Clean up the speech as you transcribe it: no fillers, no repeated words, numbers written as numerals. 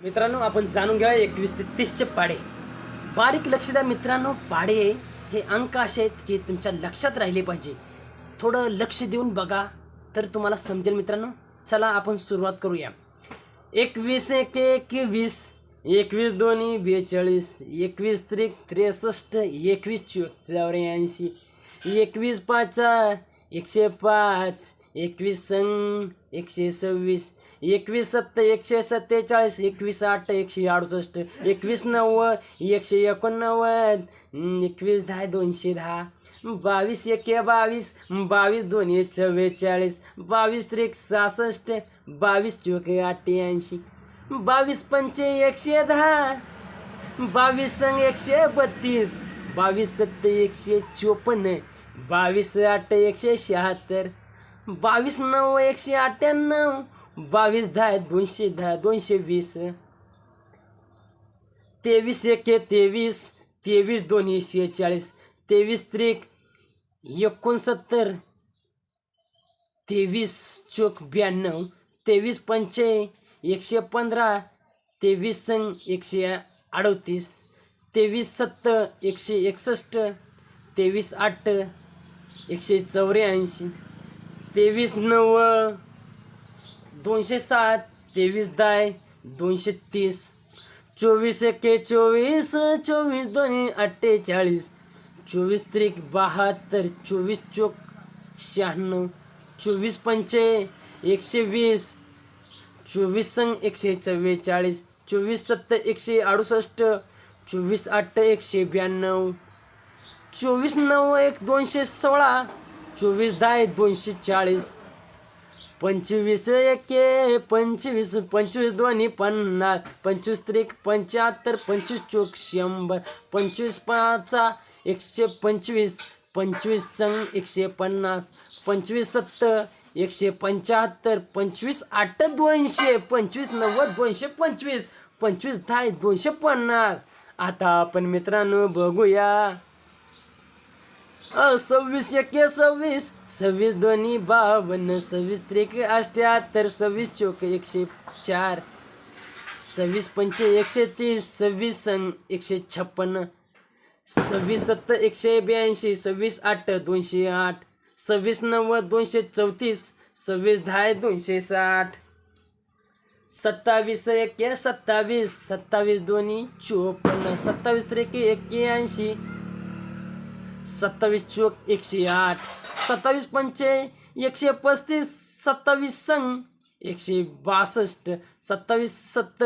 मित्रांनो, आपण जाणून घ्या 21 ते 30चे पाढे. बारीक लक्ष द्या मित्रांनो. पाढे हे अंक असे आहेत की तुमच्या लक्षात राहिले पाहिजे. थोडं लक्ष देऊन बघा तर तुम्हाला समजेल मित्रांनो. चला आपण सुरुवात करूया. 21 एक 21, 21 दोन्ही 42, 21 त्रिक 63, 21 चौक 84, 21 पाचा 105, 21 संग 126, 21 सत्त 147, 21 आठ 168, 21 9 189, 21 10 210, 22 एक 22, 22 दोन्ही 44, 22 त्रिक 66, 22 चौक 88, 22 पंचे 110, 22 संग 132, 22 सत्त 154, 22 आठ 176, 22 9 198, 22 10 210, 220, 23 एक 23, 23 दोन्ही 46, 23 त्रिक 69, 23 चौक 92, 23 पंचे 115, 23 संग 138, 23 सत्त 161, 23 आठ 184, 23 9 207, 23 10 230, 24 एक 24, 24 दोन्ही 48, 24 त्रिक 72, 24 चौक 96, 24 पंचे 120, 24 संग 144, 24 सत्त 168, 24 आठ 192, 24 9 1 216, 24 10 240, 25 एक 25, 25 दोन्ही 50, 25 त्रिक 75, 25 चौक 100, 25 पाचा 125, 25 संग 150, 25 सत्त 175, 25 आठ 200, 25 90 225, 25 10 250. आता आपण मित्रांनो बघूया 26 एक 26, 26 दोन्ही 52, 26 त्रिक 78, 26 चौक 104, 26 पंचे 130, 26 संग 156, 26 सत्त 182, 26 आठ 208, 26 90 234, 26 10 260, 27 एक 27, 27 दोन्ही 54, 27 त्रिक 81, 27 चौक 108, 27 पंचे 135, 27 संग 162, 27 सत्त